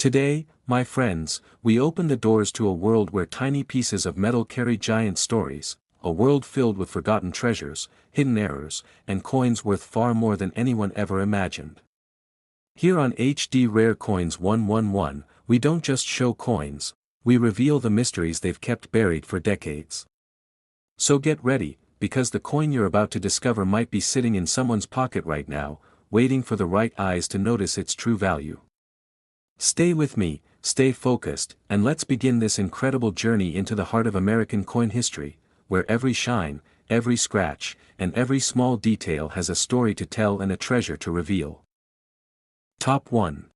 Today, my friends, we open the doors to a world where tiny pieces of metal carry giant stories, a world filled with forgotten treasures, hidden errors, and coins worth far more than anyone ever imagined. Here on HD Rare Coins 111, we don't just show coins, we reveal the mysteries they've kept buried for decades. So get ready, because the coin you're about to discover might be sitting in someone's pocket right now, waiting for the right eyes to notice its true value. Stay with me, stay focused, and let's begin this incredible journey into the heart of American coin history, where every shine, every scratch, and every small detail has a story to tell and a treasure to reveal. Top 1.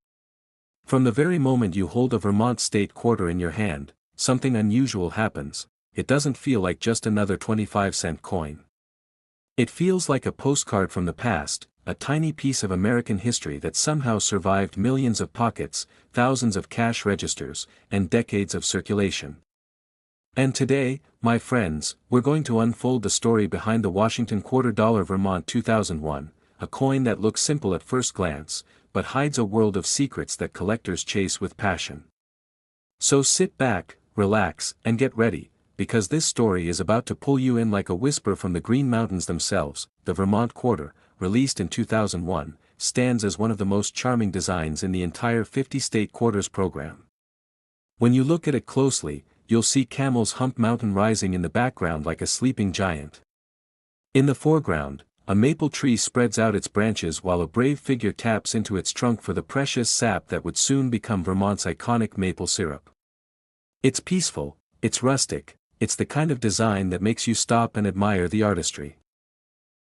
From the very moment you hold a Vermont state quarter in your hand, something unusual happens. It doesn't feel like just another 25-cent coin. It feels like a postcard from the past, a tiny piece of American history that somehow survived millions of pockets, thousands of cash registers, and decades of circulation. And today, my friends, we're going to unfold the story behind the Washington $quarter Vermont 2001, a coin that looks simple at first glance, but hides a world of secrets that collectors chase with passion. So sit back, relax, and get ready, because this story is about to pull you in like a whisper from the Green Mountains themselves. The Vermont quarter, released in 2001, stands as one of the most charming designs in the entire 50-state quarters program. When you look at it closely, you'll see Camel's Hump Mountain rising in the background like a sleeping giant. In the foreground, a maple tree spreads out its branches while a brave figure taps into its trunk for the precious sap that would soon become Vermont's iconic maple syrup. It's peaceful, it's rustic, it's the kind of design that makes you stop and admire the artistry.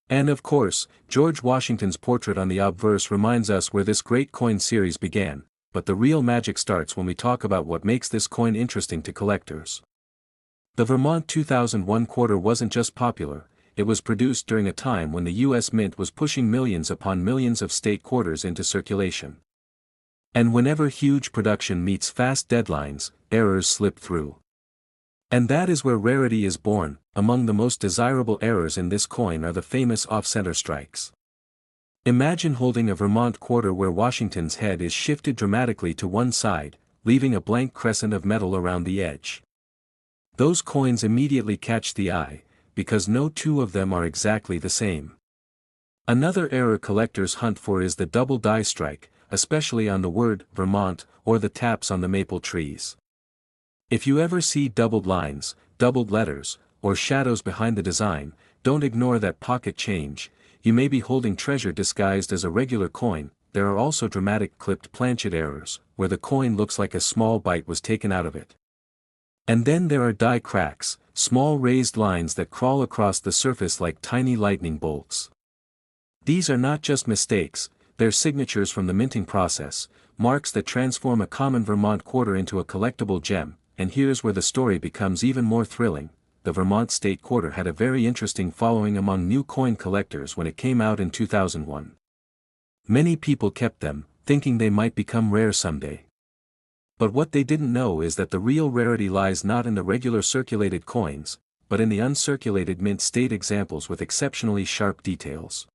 And of course, George Washington's portrait on the obverse reminds us where this great coin series began, but the real magic starts when we talk about what makes this coin interesting to collectors. The Vermont 2001 quarter wasn't just popular, it was produced during a time when the U.S. Mint was pushing millions upon millions of state quarters into circulation. And whenever huge production meets fast deadlines, errors slip through. And that is where rarity is born. Among the most desirable errors in this coin are the famous off-center strikes. Imagine holding a Vermont quarter where Washington's head is shifted dramatically to one side, leaving a blank crescent of metal around the edge. Those coins immediately catch the eye, because no two of them are exactly the same. Another error collectors hunt for is the double die strike, especially on the word Vermont or the taps on the maple trees. If you ever see doubled lines, doubled letters, or shadows behind the design, don't ignore that pocket change. You may be holding treasure disguised as a regular coin. There are also dramatic clipped planchet errors, where the coin looks like a small bite was taken out of it. And then there are die cracks, small raised lines that crawl across the surface like tiny lightning bolts. These are not just mistakes, they're signatures from the minting process, marks that transform a common Vermont quarter into a collectible gem. And here's where the story becomes even more thrilling. The Vermont state quarter had a very interesting following among new coin collectors when it came out in 2001. Many people kept them, thinking they might become rare someday. But what they didn't know is that the real rarity lies not in the regular circulated coins, but in the uncirculated mint state examples with exceptionally sharp details.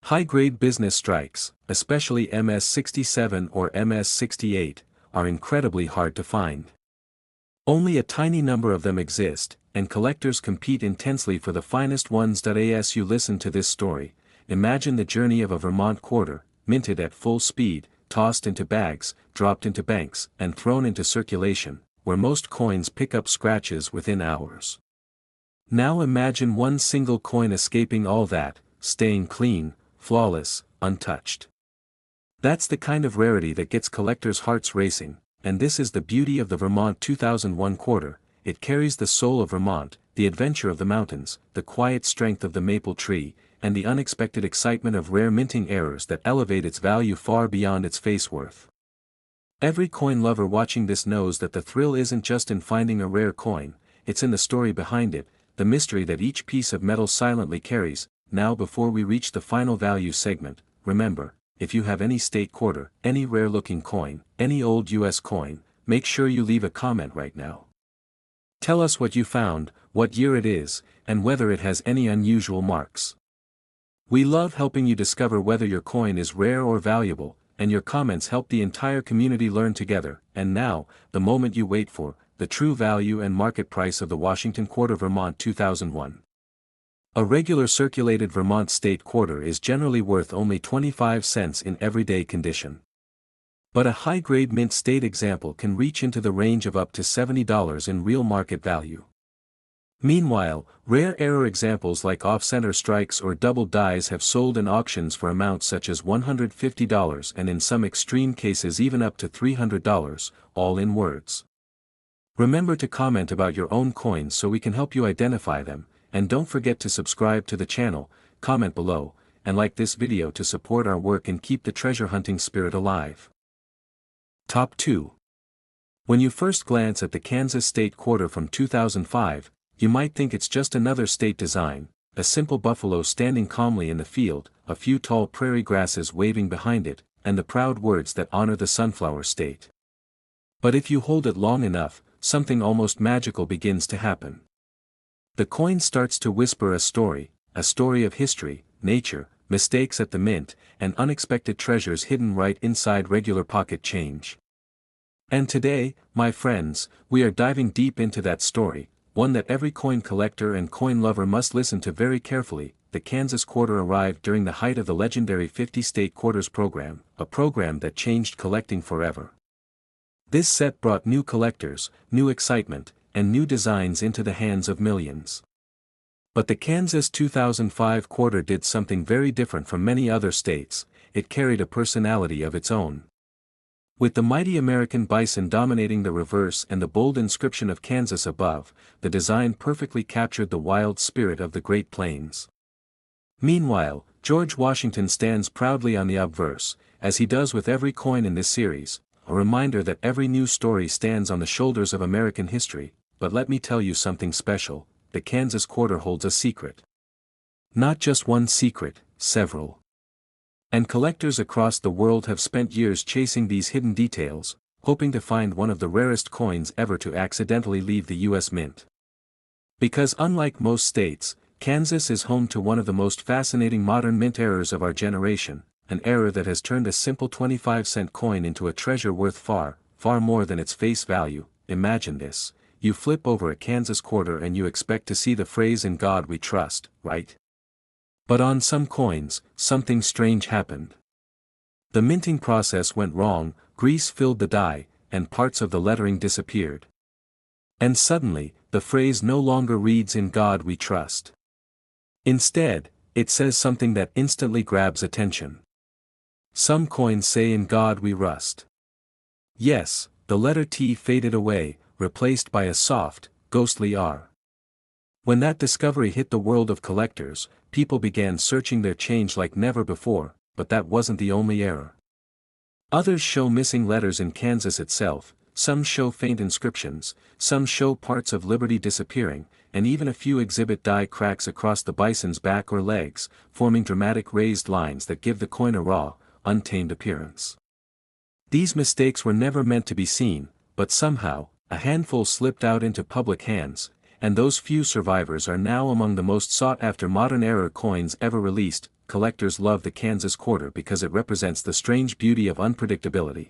High-grade business strikes, especially MS-67 or MS-68, are incredibly hard to find. Only a tiny number of them exist, and collectors compete intensely for the finest ones. As you listen to this story, imagine the journey of a Vermont quarter, minted at full speed, tossed into bags, dropped into banks, and thrown into circulation, where most coins pick up scratches within hours. Now imagine one single coin escaping all that, staying clean, flawless, untouched. That's the kind of rarity that gets collectors' hearts racing. And this is the beauty of the Vermont 2001 quarter. It carries the soul of Vermont, the adventure of the mountains, the quiet strength of the maple tree, and the unexpected excitement of rare minting errors that elevate its value far beyond its face worth. Every coin lover watching this knows that the thrill isn't just in finding a rare coin, it's in the story behind it, the mystery that each piece of metal silently carries. Now before we reach the final value segment, remember, if you have any state quarter, any rare-looking coin, any old US coin, make sure you leave a comment right now. Tell us what you found, what year it is, and whether it has any unusual marks. We love helping you discover whether your coin is rare or valuable, and your comments help the entire community learn together. And now, the moment you wait for, the true value and market price of the Washington Quarter Vermont 2001. A regular circulated Vermont state quarter is generally worth only 25 cents in everyday condition. But a high-grade mint state example can reach into the range of up to $70 in real market value. Meanwhile, rare error examples like off-center strikes or double dies have sold in auctions for amounts such as $150 and in some extreme cases even up to $300, all in words. Remember to comment about your own coins so we can help you identify them, and don't forget to subscribe to the channel, comment below, and like this video to support our work and keep the treasure hunting spirit alive. Top 2. When you first glance at the Kansas State Quarter from 2005, you might think it's just another state design, a simple buffalo standing calmly in the field, a few tall prairie grasses waving behind it, and the proud words that honor the Sunflower State. But if you hold it long enough, something almost magical begins to happen. The coin starts to whisper a story of history, nature, mistakes at the mint, and unexpected treasures hidden right inside regular pocket change. And today, my friends, we are diving deep into that story, one that every coin collector and coin lover must listen to very carefully. The Kansas Quarter arrived during the height of the legendary 50 State Quarters program, a program that changed collecting forever. This set brought new collectors, new excitement, and new designs into the hands of millions. But the Kansas 2005 quarter did something very different from many other states. It carried a personality of its own. With the mighty American bison dominating the reverse and the bold inscription of Kansas above, the design perfectly captured the wild spirit of the Great Plains. Meanwhile, George Washington stands proudly on the obverse, as he does with every coin in this series, a reminder that every new story stands on the shoulders of American history. But let me tell you something special, the Kansas Quarter holds a secret. Not just one secret, several. And collectors across the world have spent years chasing these hidden details, hoping to find one of the rarest coins ever to accidentally leave the U.S. Mint. Because unlike most states, Kansas is home to one of the most fascinating modern mint errors of our generation, an error that has turned a simple 25-cent coin into a treasure worth far, far more than its face value. Imagine this, you flip over a Kansas quarter and you expect to see the phrase "In God We Trust," right? But on some coins, something strange happened. The minting process went wrong, grease filled the die, and parts of the lettering disappeared. And suddenly, the phrase no longer reads "In God We Trust." Instead, it says something that instantly grabs attention. Some coins say "In God We Rust." Yes, the letter T faded away, replaced by a soft, ghostly R. When that discovery hit the world of collectors, people began searching their change like never before, but that wasn't the only error. Others show missing letters in Kansas itself, some show faint inscriptions, some show parts of Liberty disappearing, and even a few exhibit die cracks across the bison's back or legs, forming dramatic raised lines that give the coin a raw, untamed appearance. These mistakes were never meant to be seen, but somehow, a handful slipped out into public hands, and those few survivors are now among the most sought-after modern error coins ever released. Collectors love the Kansas Quarter because it represents the strange beauty of unpredictability.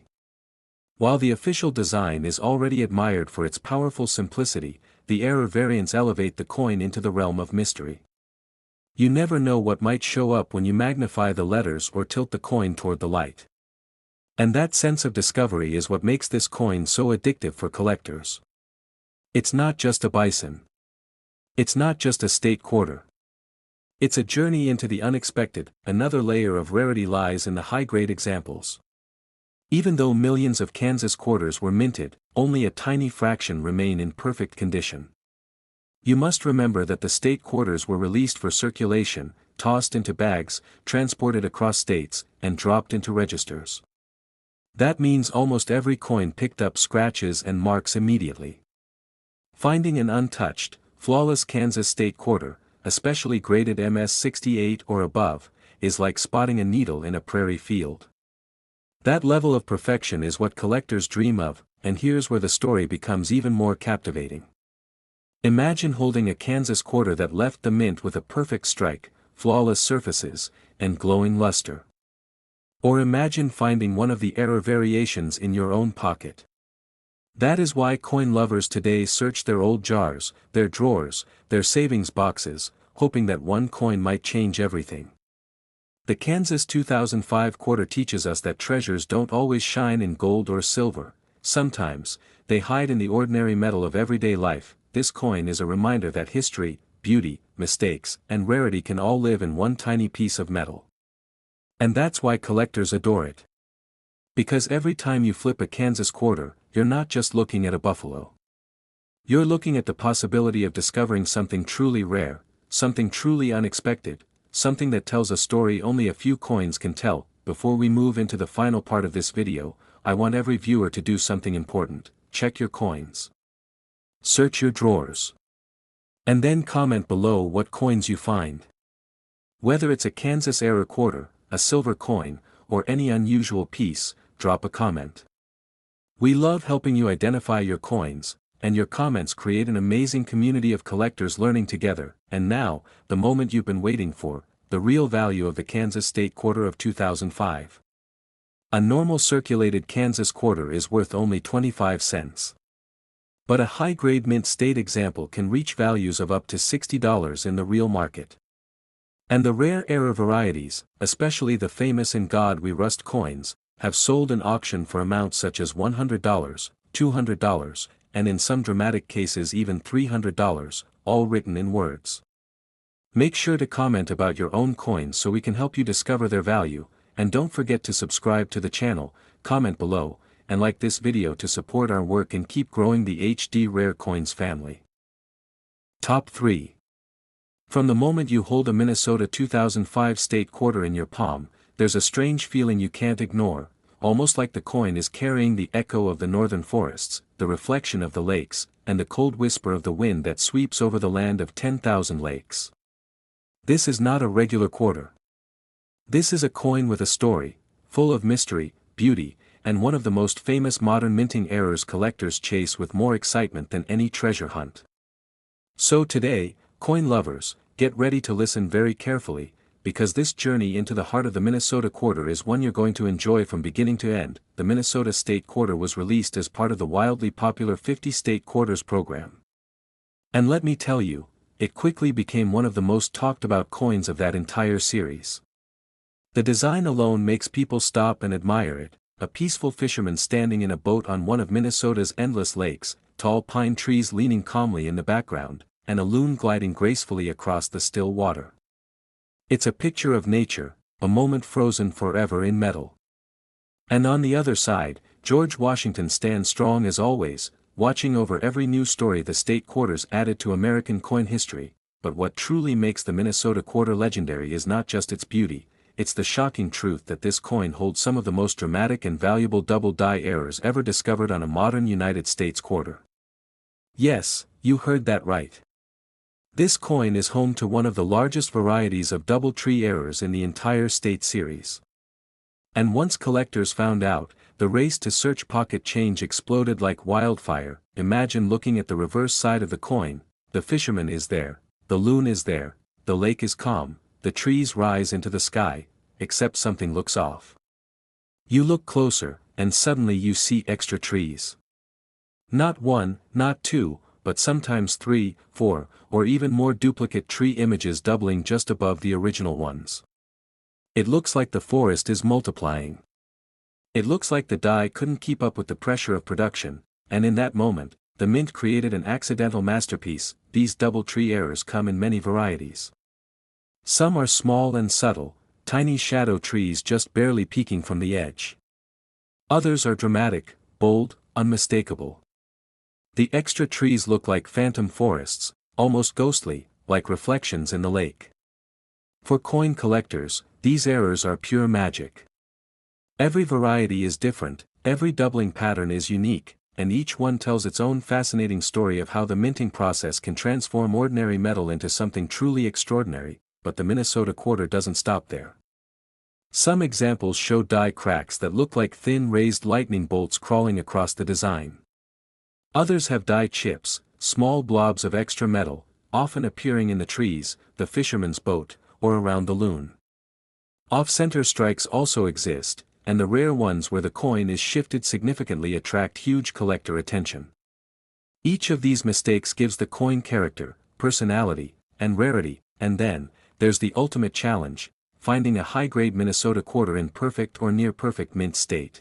While the official design is already admired for its powerful simplicity, the error variants elevate the coin into the realm of mystery. You never know what might show up when you magnify the letters or tilt the coin toward the light. And that sense of discovery is what makes this coin so addictive for collectors. It's not just a bison. It's not just a state quarter. It's a journey into the unexpected. Another layer of rarity lies in the high-grade examples. Even though millions of Kansas quarters were minted, only a tiny fraction remain in perfect condition. You must remember that the state quarters were released for circulation, tossed into bags, transported across states, and dropped into registers. That means almost every coin picked up scratches and marks immediately. Finding an untouched, flawless Kansas state quarter, especially graded MS-68 or above, is like spotting a needle in a prairie field. That level of perfection is what collectors dream of, and here's where the story becomes even more captivating. Imagine holding a Kansas quarter that left the mint with a perfect strike, flawless surfaces, and glowing luster. Or imagine finding one of the error variations in your own pocket. That is why coin lovers today search their old jars, their drawers, their savings boxes, hoping that one coin might change everything. The Kansas 2005 quarter teaches us that treasures don't always shine in gold or silver. Sometimes, they hide in the ordinary metal of everyday life. This coin is a reminder that history, beauty, mistakes, and rarity can all live in one tiny piece of metal. And that's why collectors adore it. Because every time you flip a Kansas quarter, you're not just looking at a buffalo. You're looking at the possibility of discovering something truly rare, something truly unexpected, something that tells a story only a few coins can tell. Before we move into the final part of this video, I want every viewer to do something important: check your coins. Search your drawers. And then comment below what coins you find. Whether it's a Kansas era quarter, a silver coin, or any unusual piece, drop a comment. We love helping you identify your coins, and your comments create an amazing community of collectors learning together. And now, the moment you've been waiting for, the real value of the Kansas State Quarter of 2005. A normal circulated Kansas quarter is worth only 25 cents. But a high-grade mint state example can reach values of up to $60 in the real market. And the rare era varieties, especially the famous In God We Rust coins, have sold in auction for amounts such as $100, $200, and in some dramatic cases even $300, all written in words. Make sure to comment about your own coins so we can help you discover their value, and don't forget to subscribe to the channel, comment below, and like this video to support our work and keep growing the HD Rare Coins family. Top 3. From the moment you hold a Minnesota 2005 state quarter in your palm, there's a strange feeling you can't ignore, almost like the coin is carrying the echo of the northern forests, the reflection of the lakes, and the cold whisper of the wind that sweeps over the land of 10,000 lakes. This is not a regular quarter. This is a coin with a story, full of mystery, beauty, and one of the most famous modern minting errors collectors chase with more excitement than any treasure hunt. So today, coin lovers, get ready to listen very carefully, because this journey into the heart of the Minnesota quarter is one you're going to enjoy from beginning to end. The Minnesota State Quarter was released as part of the wildly popular 50 State Quarters program. And let me tell you, it quickly became one of the most talked about coins of that entire series. The design alone makes people stop and admire it: a peaceful fisherman standing in a boat on one of Minnesota's endless lakes, tall pine trees leaning calmly in the background, and a loon gliding gracefully across the still water. It's a picture of nature, a moment frozen forever in metal. And on the other side, George Washington stands strong as always, watching over every new story the state quarters added to American coin history. But what truly makes the Minnesota quarter legendary is not just its beauty, it's the shocking truth that this coin holds some of the most dramatic and valuable double die errors ever discovered on a modern United States quarter. Yes, you heard that right. This coin is home to one of the largest varieties of double tree errors in the entire state series. And once collectors found out, the race to search pocket change exploded like wildfire. Imagine looking at the reverse side of the coin: the fisherman is there, the loon is there, the lake is calm, the trees rise into the sky, except something looks off. You look closer, and suddenly you see extra trees. Not one, not two, but sometimes 3, 4, or even more duplicate tree images doubling just above the original ones. It looks like the forest is multiplying. It looks like the die couldn't keep up with the pressure of production, and in that moment, the mint created an accidental masterpiece. These double tree errors come in many varieties. Some are small and subtle, tiny shadow trees just barely peeking from the edge. Others are dramatic, bold, unmistakable. The extra trees look like phantom forests, almost ghostly, like reflections in the lake. For coin collectors, these errors are pure magic. Every variety is different, every doubling pattern is unique, and each one tells its own fascinating story of how the minting process can transform ordinary metal into something truly extraordinary. But the Minnesota quarter doesn't stop there. Some examples show die cracks that look like thin raised lightning bolts crawling across the design. Others have die chips, small blobs of extra metal, often appearing in the trees, the fisherman's boat, or around the loon. Off-center strikes also exist, and the rare ones where the coin is shifted significantly attract huge collector attention. Each of these mistakes gives the coin character, personality, and rarity, and then, there's the ultimate challenge, finding a high-grade Minnesota quarter in perfect or near-perfect mint state.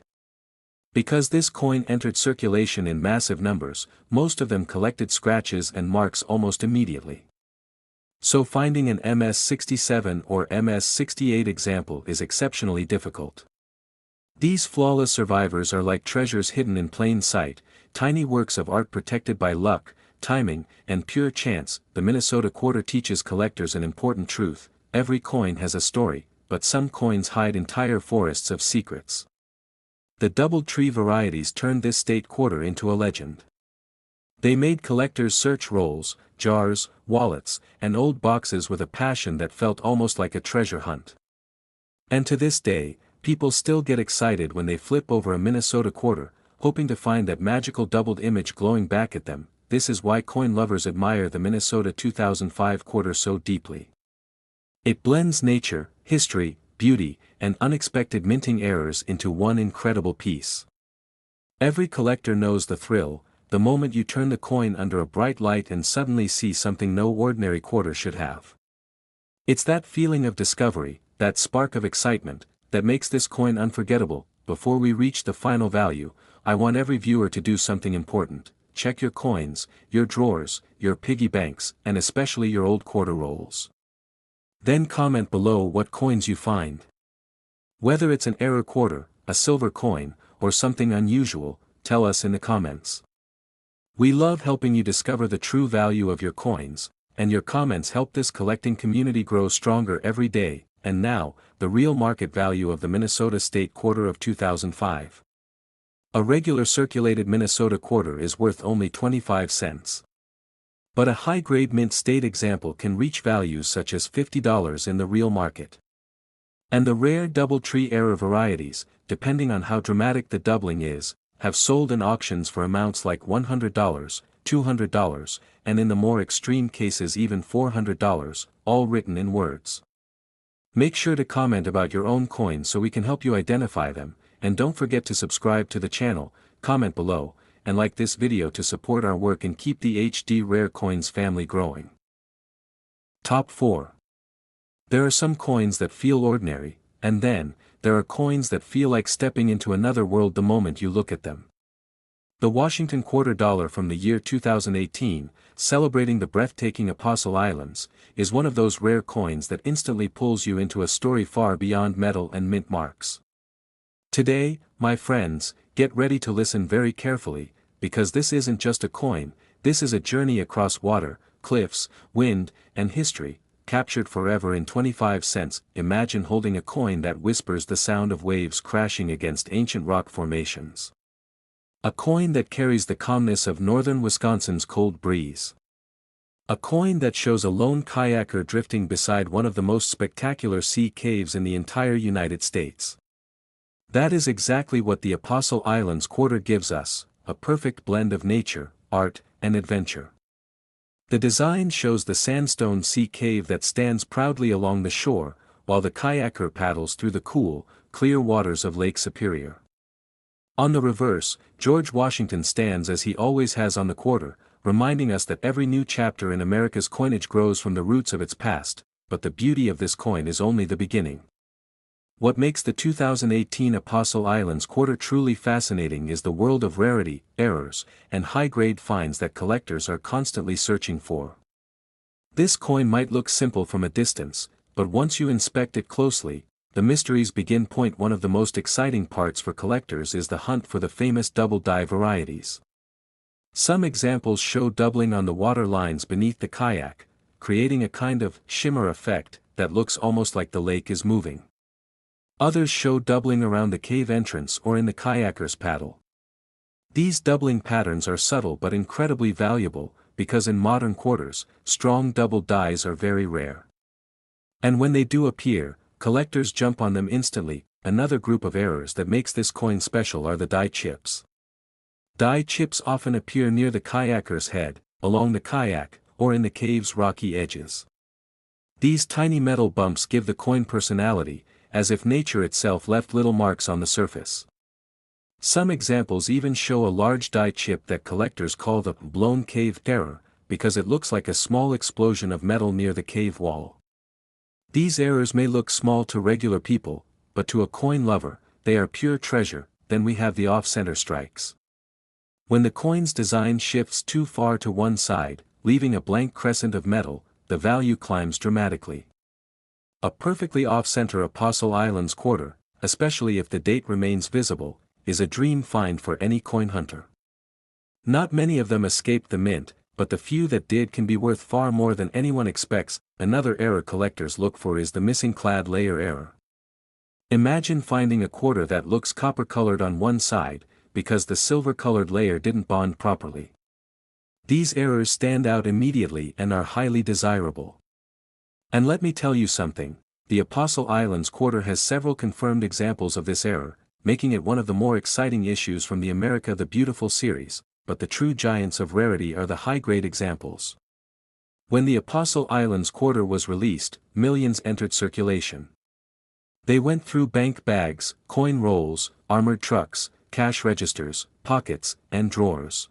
Because this coin entered circulation in massive numbers, most of them collected scratches and marks almost immediately. So finding an MS-67 or MS-68 example is exceptionally difficult. These flawless survivors are like treasures hidden in plain sight, tiny works of art protected by luck, timing, and pure chance. The Minnesota quarter teaches collectors an important truth: every coin has a story, but some coins hide entire forests of secrets. The DoubleTree varieties turned this state quarter into a legend. They made collectors search rolls, jars, wallets, and old boxes with a passion that felt almost like a treasure hunt. And to this day, people still get excited when they flip over a Minnesota quarter, hoping to find that magical doubled image glowing back at them. This is why coin lovers admire the Minnesota 2005 quarter so deeply. It blends nature, history, beauty, and unexpected minting errors into one incredible piece. Every collector knows the thrill, the moment you turn the coin under a bright light and suddenly see something no ordinary quarter should have. It's that feeling of discovery, that spark of excitement, that makes this coin unforgettable. Before we reach the final value, I want every viewer to do something important: check your coins, your drawers, your piggy banks, and especially your old quarter rolls. Then comment below what coins you find. Whether it's an error quarter, a silver coin, or something unusual, tell us in the comments. We love helping you discover the true value of your coins, and your comments help this collecting community grow stronger every day. And now, the real market value of the Minnesota State Quarter of 2005. A regular circulated Minnesota quarter is worth only 25 cents. But a high-grade mint state example can reach values such as $50 in the real market. And the rare DoubleTree error varieties, depending on how dramatic the doubling is, have sold in auctions for amounts like $100, $200, and in the more extreme cases even $400, all written in words. Make sure to comment about your own coins so we can help you identify them, and don't forget to subscribe to the channel, comment below, and like this video to support our work and keep the HD Rare Coins family growing. Top 4. There are some coins that feel ordinary, and then, there are coins that feel like stepping into another world the moment you look at them. The Washington Quarter Dollar from the year 2018, celebrating the breathtaking Apostle Islands, is one of those rare coins that instantly pulls you into a story far beyond metal and mint marks. Today, my friends, get ready to listen very carefully, because this isn't just a coin, this is a journey across water, cliffs, wind, and history, captured forever in 25 cents. Imagine holding a coin that whispers the sound of waves crashing against ancient rock formations. A coin that carries the calmness of northern Wisconsin's cold breeze. A coin that shows a lone kayaker drifting beside one of the most spectacular sea caves in the entire United States. That is exactly what the Apostle Islands quarter gives us, a perfect blend of nature, art, and adventure. The design shows the sandstone sea cave that stands proudly along the shore, while the kayaker paddles through the cool, clear waters of Lake Superior. On the reverse, George Washington stands as he always has on the quarter, reminding us that every new chapter in America's coinage grows from the roots of its past, but the beauty of this coin is only the beginning. What makes the 2018 Apostle Islands quarter truly fascinating is the world of rarity, errors, and high-grade finds that collectors are constantly searching for. This coin might look simple from a distance, but once you inspect it closely, the mysteries begin. One of the most exciting parts for collectors is the hunt for the famous double die varieties. Some examples show doubling on the water lines beneath the kayak, creating a kind of shimmer effect that looks almost like the lake is moving. Others show doubling around the cave entrance or in the kayaker's paddle. These doubling patterns are subtle but incredibly valuable, because in modern quarters, strong double dies are very rare. And when they do appear, collectors jump on them instantly. Another group of errors that makes this coin special are the die chips. Die chips often appear near the kayaker's head, along the kayak, or in the cave's rocky edges. These tiny metal bumps give the coin personality, as if nature itself left little marks on the surface. Some examples even show a large dye chip that collectors call the blown cave error, because it looks like a small explosion of metal near the cave wall. These errors may look small to regular people, but to a coin lover, they are pure treasure. Then we have the off-center strikes. When the coin's design shifts too far to one side, leaving a blank crescent of metal, the value climbs dramatically. A perfectly off-center Apostle Islands quarter, especially if the date remains visible, is a dream find for any coin hunter. Not many of them escaped the mint, but the few that did can be worth far more than anyone expects. Another error collectors look for is the missing clad layer error. Imagine finding a quarter that looks copper-colored on one side, because the silver-colored layer didn't bond properly. These errors stand out immediately and are highly desirable. And let me tell you something, the Apostle Islands quarter has several confirmed examples of this error, making it one of the more exciting issues from the America the Beautiful series, but the true giants of rarity are the high-grade examples. When the Apostle Islands quarter was released, millions entered circulation. They went through bank bags, coin rolls, armored trucks, cash registers, pockets, and drawers.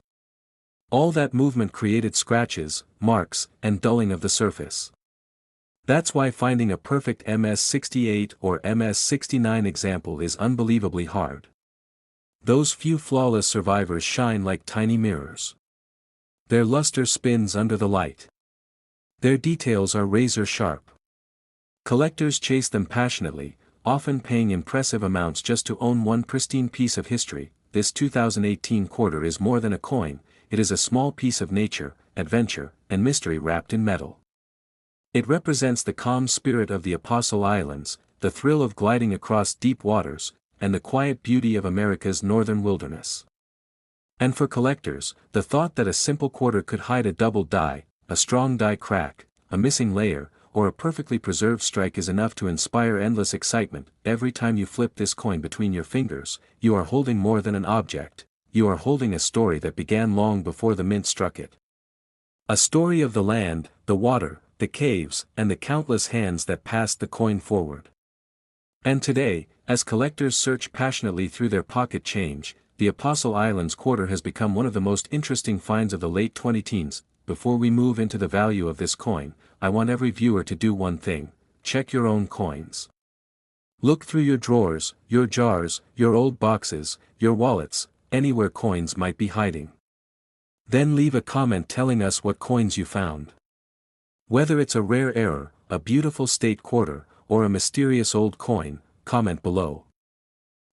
All that movement created scratches, marks, and dulling of the surface. That's why finding a perfect MS-68 or MS-69 example is unbelievably hard. Those few flawless survivors shine like tiny mirrors. Their luster spins under the light. Their details are razor sharp. Collectors chase them passionately, often paying impressive amounts just to own one pristine piece of history. This 2018 quarter is more than a coin, it is a small piece of nature, adventure, and mystery wrapped in metal. It represents the calm spirit of the Apostle Islands, the thrill of gliding across deep waters, and the quiet beauty of America's northern wilderness. And for collectors, the thought that a simple quarter could hide a double die, a strong die crack, a missing layer, or a perfectly preserved strike is enough to inspire endless excitement. Every time you flip this coin between your fingers, you are holding more than an object, you are holding a story that began long before the mint struck it. A story of the land, the water, the caves, and the countless hands that passed the coin forward. And today, as collectors search passionately through their pocket change, the Apostle Islands quarter has become one of the most interesting finds of the late 2010s. Before we move into the value of this coin, I want every viewer to do one thing: check your own coins. Look through your drawers, your jars, your old boxes, your wallets, anywhere coins might be hiding. Then leave a comment telling us what coins you found. Whether it's a rare error, a beautiful state quarter, or a mysterious old coin, comment below.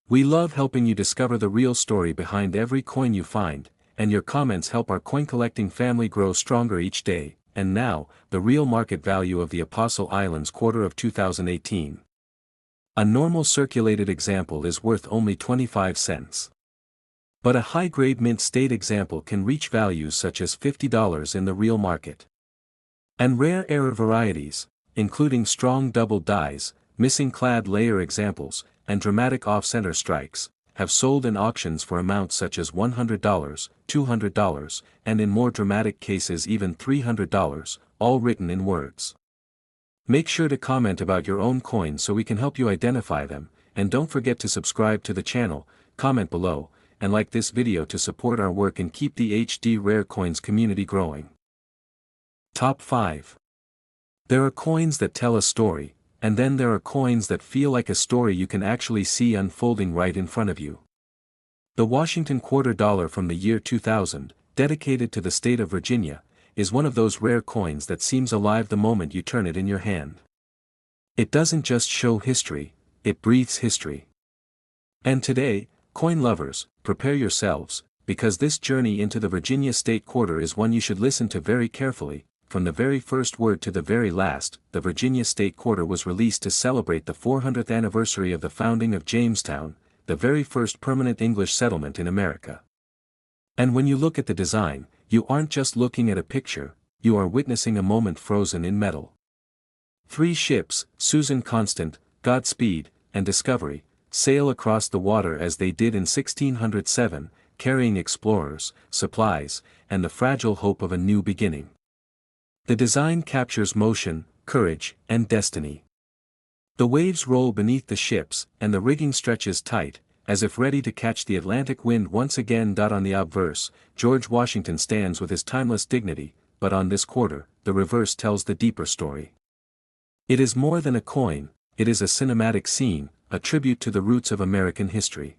We love helping you discover the real story behind every coin you find, and your comments help our coin collecting family grow stronger each day. And now, the real market value of the Apostle Islands quarter of 2018. A normal circulated example is worth only 25 cents. But a high-grade mint state example can reach values such as $50 in the real market. And rare error varieties, including strong double dies, missing clad layer examples, and dramatic off-center strikes, have sold in auctions for amounts such as $100, $200, and in more dramatic cases even $300, all written in words. Make sure to comment about your own coins so we can help you identify them, and don't forget to subscribe to the channel, comment below, and like this video to support our work and keep the HD Rare Coins community growing. Top 5. There are coins that tell a story, and then there are coins that feel like a story you can actually see unfolding right in front of you. The Washington quarter dollar from the year 2000, dedicated to the state of Virginia, is one of those rare coins that seems alive the moment you turn it in your hand. It doesn't just show history, it breathes history. And today, coin lovers, prepare yourselves, because this journey into the Virginia state quarter is one you should listen to very carefully. From the very first word to the very last, the Virginia state quarter was released to celebrate the 400th anniversary of the founding of Jamestown, the very first permanent English settlement in America. And when you look at the design, you aren't just looking at a picture, you are witnessing a moment frozen in metal. 3 ships, Susan Constant, Godspeed, and Discovery, sail across the water as they did in 1607, carrying explorers, supplies, and the fragile hope of a new beginning. The design captures motion, courage, and destiny. The waves roll beneath the ships, and the rigging stretches tight, as if ready to catch the Atlantic wind once again. On the obverse, George Washington stands with his timeless dignity, but on this quarter, the reverse tells the deeper story. It is more than a coin, it is a cinematic scene, a tribute to the roots of American history.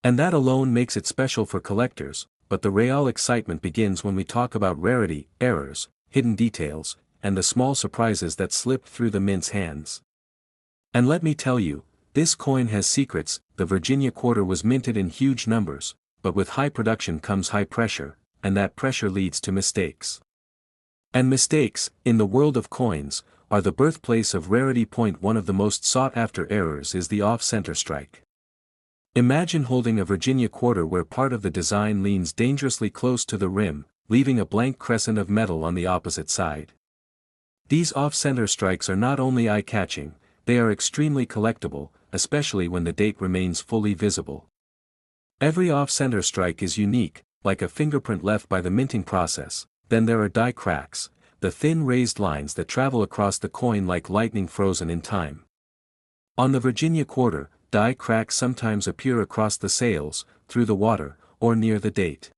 And that alone makes it special for collectors, but the real excitement begins when we talk about rarity, errors, hidden details, and the small surprises that slip through the mint's hands. And let me tell you, this coin has secrets. The Virginia quarter was minted in huge numbers, but with high production comes high pressure, and that pressure leads to mistakes. And mistakes, in the world of coins, are the birthplace of rarity. One of the most sought-after errors is the off-center strike. Imagine holding a Virginia quarter where part of the design leans dangerously close to the rim, leaving a blank crescent of metal on the opposite side. These off-center strikes are not only eye-catching, they are extremely collectible, especially when the date remains fully visible. Every off-center strike is unique, like a fingerprint left by the minting process. Then there are die cracks, the thin raised lines that travel across the coin like lightning frozen in time. On the Virginia quarter, die cracks sometimes appear across the sails, through the water, or near the date.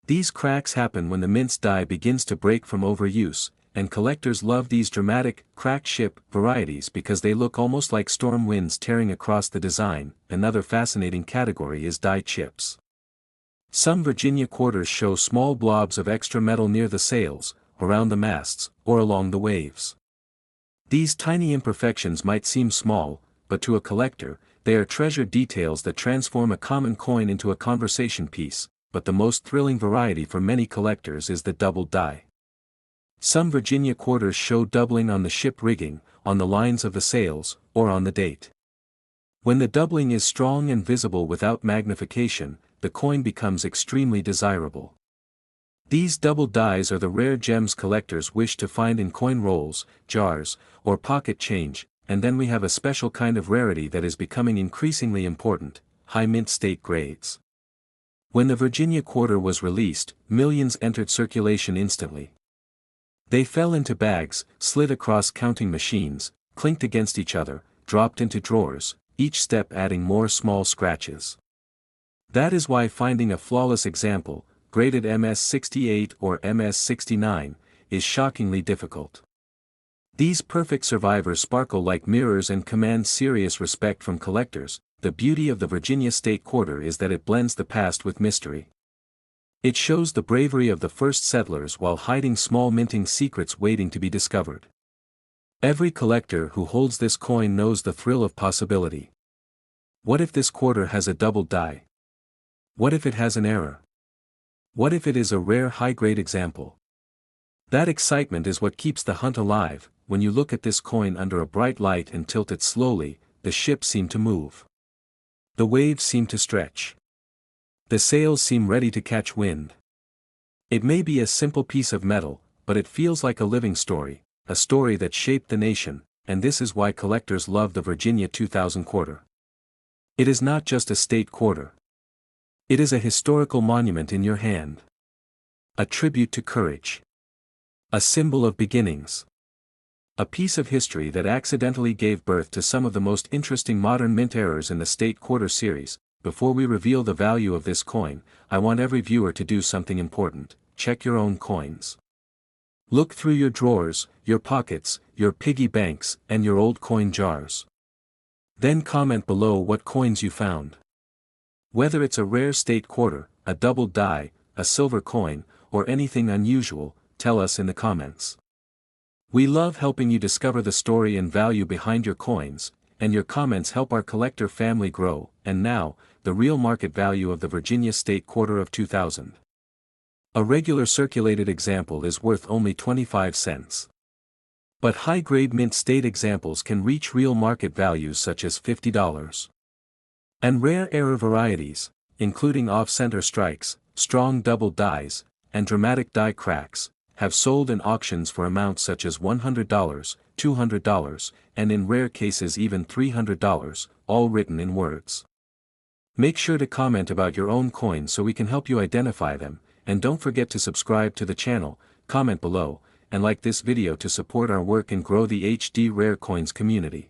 These cracks happen when the mint's die begins to break from overuse, and collectors love these dramatic, cracked ship varieties because they look almost like storm winds tearing across the design. Another fascinating category is die chips. Some Virginia quarters show small blobs of extra metal near the sails, around the masts, or along the waves. These tiny imperfections might seem small, but to a collector, they are treasured details that transform a common coin into a conversation piece. But the most thrilling variety for many collectors is the doubled die. Some Virginia quarters show doubling on the ship rigging, on the lines of the sails, or on the date. When the doubling is strong and visible without magnification, the coin becomes extremely desirable. These doubled dies are the rare gems collectors wish to find in coin rolls, jars, or pocket change. And then we have a special kind of rarity that is becoming increasingly important: high mint state grades. When the Virginia quarter was released, millions entered circulation instantly. They fell into bags, slid across counting machines, clinked against each other, dropped into drawers, each step adding more small scratches. That is why finding a flawless example, graded MS-68 or MS-69, is shockingly difficult. These perfect survivors sparkle like mirrors and command serious respect from collectors. The beauty of the Virginia State Quarter is that it blends the past with mystery. It shows the bravery of the first settlers while hiding small minting secrets waiting to be discovered. Every collector who holds this coin knows the thrill of possibility. What if this quarter has a double die? What if it has an error? What if it is a rare high-grade example? That excitement is what keeps the hunt alive. When you look at this coin under a bright light and tilt it slowly, the ships seem to move. The waves seem to stretch. The sails seem ready to catch wind. It may be a simple piece of metal, but it feels like a living story, a story that shaped the nation, and this is why collectors love the Virginia 2000 quarter. It is not just a state quarter. It is a historical monument in your hand. A tribute to courage. A symbol of beginnings. A piece of history that accidentally gave birth to some of the most interesting modern mint errors in the State Quarter series. Before we reveal the value of this coin, I want every viewer to do something important: check your own coins. Look through your drawers, your pockets, your piggy banks, and your old coin jars. Then comment below what coins you found. Whether it's a rare State Quarter, a doubled die, a silver coin, or anything unusual, tell us in the comments. We love helping you discover the story and value behind your coins, and your comments help our collector family grow. And now, the real market value of the Virginia State Quarter of 2000. A regular circulated example is worth only 25 cents. But high-grade mint state examples can reach real market values such as $50. And rare error varieties, including off-center strikes, strong double dies, and dramatic die cracks, have sold in auctions for amounts such as $100, $200, and in rare cases even $300, all written in words. Make sure to comment about your own coins so we can help you identify them, and don't forget to subscribe to the channel, comment below, and like this video to support our work and grow the HD Rare Coins community.